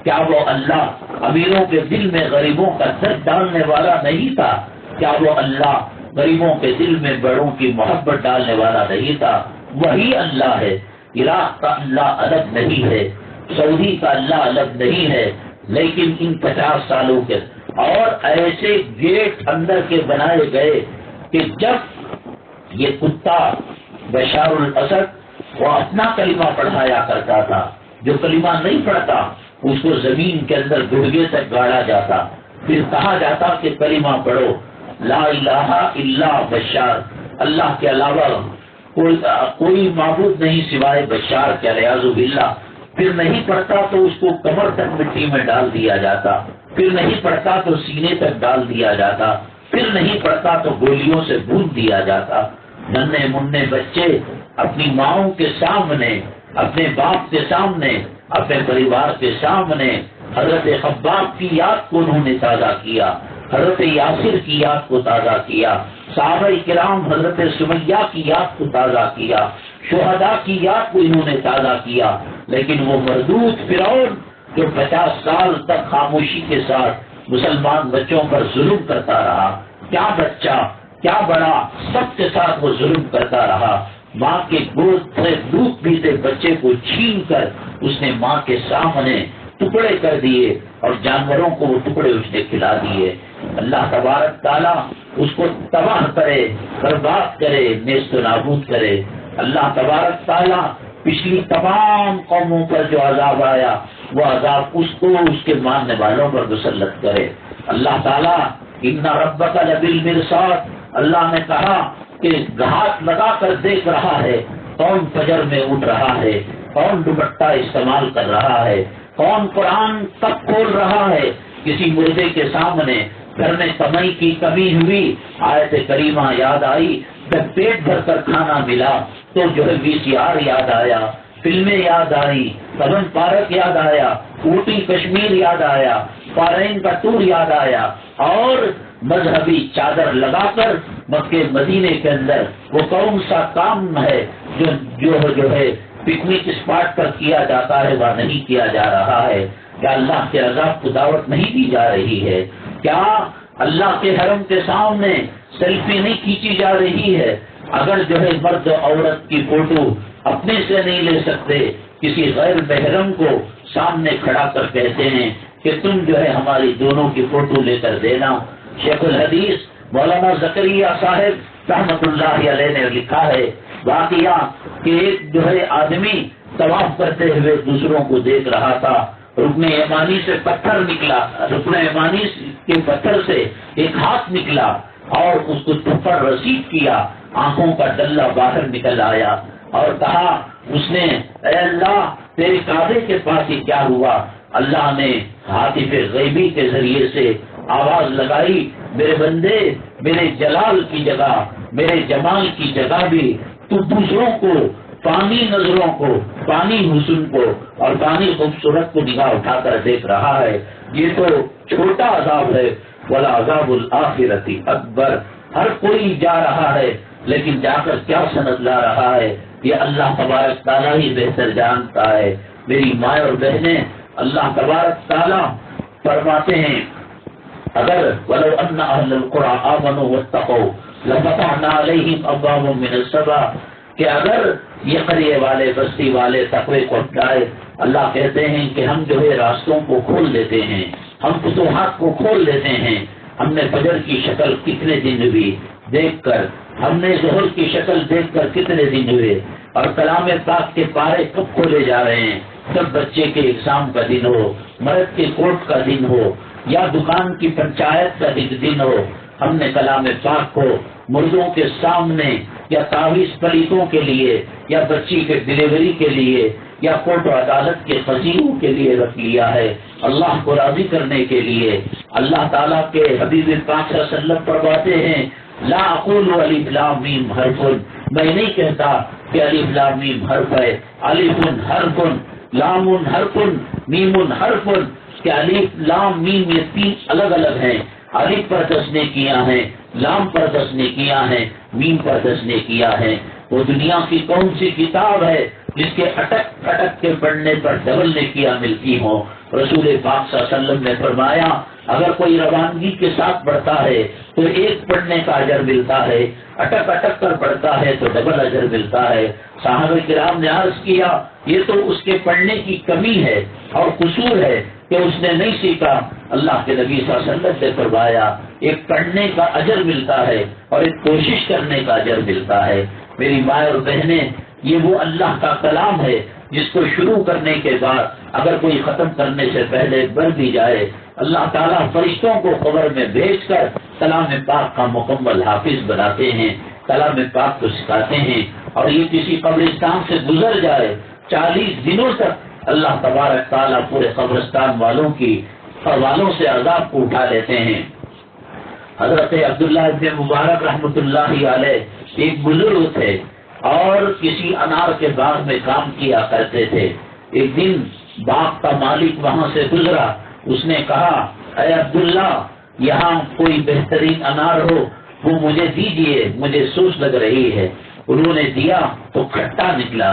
کیا وہ اللہ امیروں کے دل میں غریبوں کا درد ڈالنے والا نہیں تھا؟ کیا وہ اللہ غریبوں کے دل میں بڑوں کی محبت ڈالنے والا نہیں تھا؟ وہی اللہ ہے۔ عراق کا اللہ الگ نہیں ہے، سعودی کا اللہ الگ نہیں ہے، لیکن ان 50 سالوں کے اور ایسے گیٹ اندر کے بنائے گئے کہ جب یہ کتا بشار الاسد وہ اپنا کلمہ پڑھایا کرتا تھا، جو کلمہ نہیں پڑھتا اس کو زمین کے اندر گڑگے تک گاڑا جاتا، پھر کہا جاتا کہ کلمہ پڑھو لا الہ الا بشار، اللہ کے علاوہ کوئی معبود نہیں سوائے بشار کے، الیاذ باللہ۔ پھر نہیں پڑھتا تو اس کو کمر تک مٹی میں ڈال دیا جاتا، پھر نہیں پڑھتا تو سینے تک ڈال دیا جاتا، پھر نہیں پڑھتا تو گولیوں سے بھون دیا جاتا۔ ننھے منھے بچے اپنی ماؤں کے سامنے، اپنے باپ کے سامنے، اپنے پریوار کے سامنے حضرت خباب کی یاد کو انہوں نے تازہ کیا، حضرت یاسر کی یاد کو تازہ کیا، صحابہ کرام حضرت سمیہ کی یاد کو تازہ کیا، شہداء کی یاد کو انہوں نے تازہ کیا۔ لیکن وہ مردود فرعون جو 50 سال تک خاموشی کے ساتھ مسلمان بچوں پر ظلم کرتا رہا، کیا بچہ کیا بڑا سب کے ساتھ وہ ظلم کرتا رہا، ماں کے گود سے دودھ پیتے بچے کو چھین کر اس نے ماں کے سامنے ٹکڑے کر دیے اور جانوروں کو وہ ٹکڑے اس نے کھلا دیے۔ اللہ تبارک تعالیٰ اس کو تباہ کرے، برباد کرے، نیست و نابود کرے۔ اللہ تبارک تعالیٰ پچھلی تمام قوموں پر جو عذاب آیا وہ عذاب اس کو اس کے ماننے والوں پر مسلط کرے۔ اللہ تعالیٰ ان ربک لبالمرصاد، اللہ نے کہا کہ گھات لگا کر دیکھ رہا ہے کون فجر میں اٹھ رہا ہے، کون دوپٹہ استعمال کر رہا ہے، کون قرآن تک کھول رہا ہے۔ کسی مردے کے سامنے گھر میں کمائی کی کمی ہوئی، آیت کریمہ یاد آئی، جب پیٹ بھر کر کھانا ملا تو جو ہے VCR یاد آیا، فلمیں یاد آئی، کبن پارک یاد آیا، اوٹی کشمیر یاد آیا، فارین کا ٹور یاد آیا، اور مذہبی چادر لگا کر مکے مدینے کے اندر وہ کون سا کام ہے جو ہے پکنک اسپاٹ پر کیا جاتا ہے وہ نہیں کیا جا رہا ہے؟ کیا اللہ کے عذاب کو دعوت نہیں دی جا رہی ہے؟ کیا اللہ کے حرم کے سامنے سیلفی نہیں کھینچی جا رہی ہے؟ اگر جو ہے مرد و عورت کی فوٹو اپنے سے نہیں لے سکتے، کسی غیر محرم کو سامنے کھڑا کر کہتے ہیں کہ تم جو ہے ہماری دونوں کی فوٹو لے کر دینا، شیخ الحدیث مولانا زکریا صاحب رحمت اللہ علیہ نے لکھا ہے واقعہ کہ ایک جو ہے آدمی طواف کرتے ہوئے دوسروں کو دیکھ رہا تھا، رکن یمانی سے پتھر نکلا، رکن یمانی کے پتھر سے ایک ہاتھ نکلا اور اس کو پر رسید کیا، آنکھوں کا ڈلہ باہر نکل آیا اور کہا اس نے اے اللہ تیرے کعبے کے پاس یہ کیا ہوا؟ اللہ نے ہاتف غیبی کے ذریعے سے آواز لگائی، میرے بندے میرے جلال کی جگہ، میرے جمال کی جگہ بھی تو دوسروں کو، پانی نظروں کو، پانی حسن کو اور پانی خوبصورت کو نگاہ اٹھا کر دیکھ رہا ہے، یہ تو چھوٹا عذاب ہے، وَلَعَذَابُ الْآخِرَةِ اکبر۔ ہر کوئی جا رہا ہے لیکن جا کر کیا سند لا رہا ہے یہ اللہ تبارک تعالیٰ ہی بہتر جانتا ہے۔ میری مائیں اور بہنیں، اللہ تبارک تعالیٰ فرماتے ہیں اگر وَلَوْ أَنَّ أَهْلَ الْقُرَىٰ آمَنُوا وَاتَّقَوْا لَفَتَحْنَا عَلَيْهِمْ أَبْوَابًا مِّنَ السَّمَاءِ کہ اگر یہ قریے والے بستی والے تقوی کو اپنائے، اللہ کہتے ہیں کہ ہم جو ہے راستوں کو کھول دیتے ہیں، ہم فتوحات کو کھول دیتے ہیں۔ ہم نے فجر کی شکل کتنے دن ہوئی دیکھ کر، ہم نے ظہر کی شکل دیکھ کر کتنے دن ہوئے، اور کلام پاک کے پارے کب کھولے جا رہے ہیں؟ جب بچے کے ایگزام کا دن ہو، مرد کے کورٹ کا دن ہو، یا دکان کی پنچایت کا دن ہو، ہم نے کلام پاک کو مردوں کے سامنے یا تعویذ پلیتوں کے لیے یا بچی کے ڈلیوری کے لیے یا کورٹ و عدالت کے فضیلوں کے لیے رکھ لیا ہے، اللہ کو راضی کرنے کے لیے۔ اللہ تعالیٰ کے حبیب پاک صلی اللہ علیہ وسلم فرماتے ہیں لا اقول الف لام میم حرف، میں نہیں کہتا کہ الف لام میم حرف ہے، الف حرف، لام حرف، میم حرف، کہ الف لام میم یہ تین الگ الگ ہیں، الف پر 10 نیکیاں ہیں، لام پر 10 نیکیاں ہیں، میم پر 10 نیکیاں ہیں۔ وہ دنیا کی کون سی کتاب ہے جس کے اٹک اٹک کے پڑھنے پر ڈبل نیکیاں ملتی ہوں؟ رسول پاک صلی اللہ علیہ وسلم نے فرمایا اگر کوئی روانگی کے ساتھ پڑھتا ہے تو ایک پڑھنے کا اجر ملتا ہے، اٹک اٹک کر پڑھتا ہے تو ڈبل اجر ملتا ہے۔ صحابہ کرام نے عرض کیا یہ تو اس کے پڑھنے کی کمی ہے اور قصور ہے کہ اس نے نہیں سیکھا۔ اللہ کے نبی صلی اللہ علیہ وسلم نے فرمایا ایک پڑھنے کا اجر ملتا ہے اور ایک کوشش کرنے کا اجر ملتا ہے۔ میری مائیں اور بہنیں، یہ وہ اللہ کا کلام ہے جس کو شروع کرنے کے بعد اگر کوئی ختم کرنے سے پہلے بڑھ بھی جائے، اللہ تعالیٰ فرشتوں کو خبر میں بھیج کر کلام پاک کا مکمل حافظ بناتے ہیں، کلام پاک کو سکھاتے ہیں، اور یہ کسی قبرستان سے گزر جائے 40 دنوں تک اللہ تبارک تعالیٰ پورے قبرستان والوں سے عذاب کو اٹھا لیتے ہیں۔ حضرت عبداللہ ابن مبارک رحمۃ اللہ علیہ ایک بزرگ تھے اور کسی انار کے باغ میں کام کیا کرتے تھے۔ ایک دن باغ کا مالک وہاں سے گزرا، اس نے کہا اے عبداللہ یہاں کوئی بہترین انار ہو وہ مجھے دیجیے، مجھے سوچ لگ رہی ہے۔ انہوں نے دیا تو کھٹا نکلا،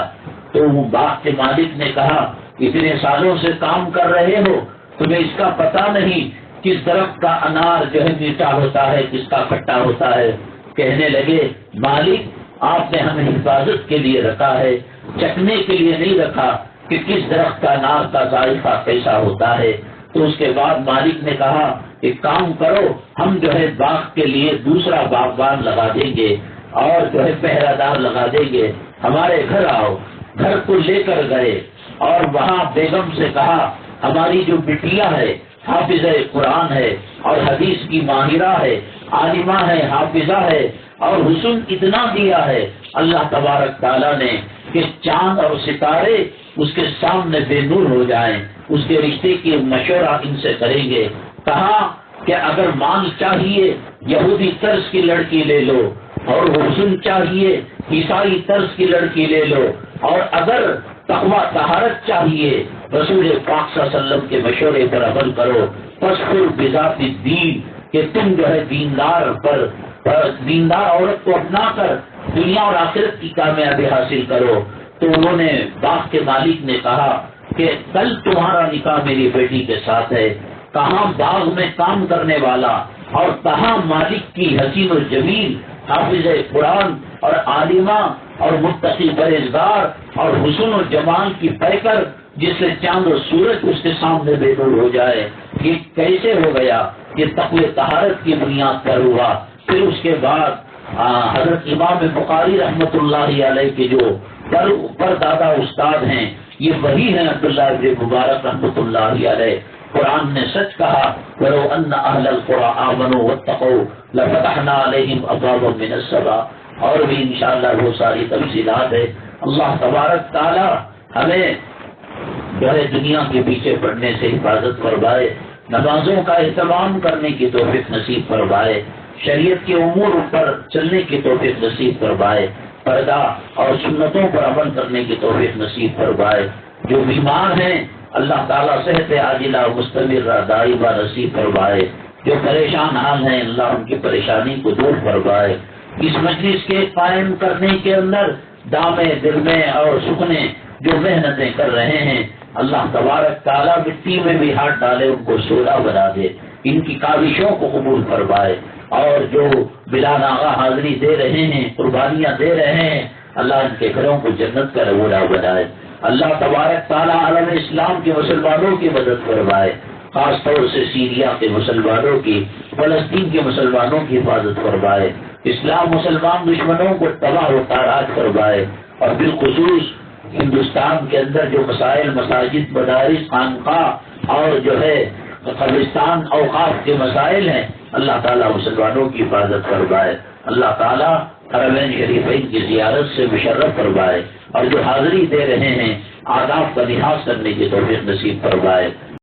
تو وہ باغ کے مالک نے کہا اتنے سالوں سے کام کر رہے ہو تمہیں اس کا پتہ نہیں کس درخت کا انار جو ہے میٹھا ہوتا ہے، کس کا کھٹا ہوتا ہے؟ کہنے لگے مالک آپ نے ہمیں حفاظت کے لیے رکھا ہے، چکھنے کے لیے نہیں رکھا کہ کس درخت کا انار کا ذائقہ کیسا ہوتا ہے۔ تو اس کے بعد مالک نے کہا ایک کام کرو، ہم جو ہے باغ کے لیے دوسرا باغبان لگا دیں گے اور جو ہے پہرہ دار لگا دیں گے، ہمارے گھر آؤ۔ گھر کو لے کر گئے اور وہاں بیگم سے کہا ہماری جو بٹیا ہے حافظہ قرآن ہے اور حدیث کی ماہرہ ہے، عالمہ ہے، حافظہ ہے، اور حسن اتنا دیا ہے اللہ تبارک تعالیٰ نے کہ چاند اور ستارے اس کے سامنے بے نور ہو جائیں، اس کے رشتے کی مشورہ ان سے کریں گے۔ کہا کہ اگر مال چاہیے یہودی طرز کی لڑکی لے لو، اور حسن چاہیے عیسائی طرز کی لڑکی لے لو، اور اگر تقویٰ طہارت چاہیے رسول پاک صلی اللہ علیہ وسلم کے مشورے پر عمل کرو، فاصبر بذات الدین، کہ تم جو ہے دیندار عورت کو اپنا کر دنیا اور آخرت کی کامیابی حاصل کرو۔ تو انہوں نے باغ کے مالک نے کہا کہ کل تمہارا نکاح میری بیٹی کے ساتھ ہے، کہاں باغ میں کام کرنے والا اور کہاں مالک کی حسین و جمیل حافظ قرآن اور عالمہ اور متقی پرہیزگار اور حسن و جمال کی پیکر جس سے چاند و سورج اس کے سامنے بے نور ہو جائے، یہ کیسے ہو گیا؟ یہ تقوی طہارت کی بنیاد پر ہوا. پھر اس کے بعد حضرت امام بخاری رحمت اللہ علیہ کے جو پر دادا استاد ہیں یہ وہی ہیں عبداللہ ابن مبارک رحمت اللہ علیہ. قرآن نے سچ کہا وَلَوْ أَنَّ أَهْلَ الْقُرَىٰ آمَنُوا وَاتَّقَوْا لَفَتَحْنَا عَلَيْهِمْ أَبْوَابًا مِّنَ السَّمَاءِ. اور بھی انشاءاللہ وہ ساری تفصیلات ہے. اللہ تبارک تعالی ہمیں جو ہے دنیا کے پیچھے پڑنے سے حفاظت فرمائے، نمازوں کا اہتمام کرنے کی توفیق نصیب فرمائے، شریعت کے امور پر چلنے کی توفیق نصیب فرمائے، پردہ اور سنتوں پر عمل کرنے کی توفیق نصیب فرمائے. جو بیمار ہیں اللہ تعالیٰ صحت عاجلہ مستمرہ دائمہ نصیب فرمائے. جو پریشان حال ہیں اللہ ان کی پریشانی کو دور فرمائے. اس مجلس کے قائم کرنے کے اندر دامے دل میں اور سکھنے جو محنتیں کر رہے ہیں اللہ تبارک تعالیٰ مٹی میں بھی ہاتھ ڈالے ان کو سونا بنا دے، ان کی کاوشوں کو قبول فرمائے. اور جو بلا ناغہ حاضری دے رہے ہیں، قربانیاں دے رہے ہیں، اللہ ان کے گھروں کو جنت کا نمونہ بنائے. اللہ تبارک تعالیٰ عالم اسلام کے مسلمانوں کی مدد فرمائے، خاص طور سے سیریا کے مسلمانوں کی، فلسطین کے مسلمانوں کی حفاظت فرمائے، اسلام مسلمان دشمنوں کو تباہ و تاراج فرمائے. اور بالخصوص ہندوستان کے اندر جو مسائل مساجد مدارس خانقاہ اور جو ہے قبرستان اوقاف کے مسائل ہیں اللہ تعالیٰ مسلمانوں کی حفاظت فرمائے. اللہ تعالیٰ حرمین شریفین کی زیارت سے مشرف فرمائے اور جو حاضری دے رہے ہیں آداب کا لحاظ کرنے کی توفیق نصیب فرمائے.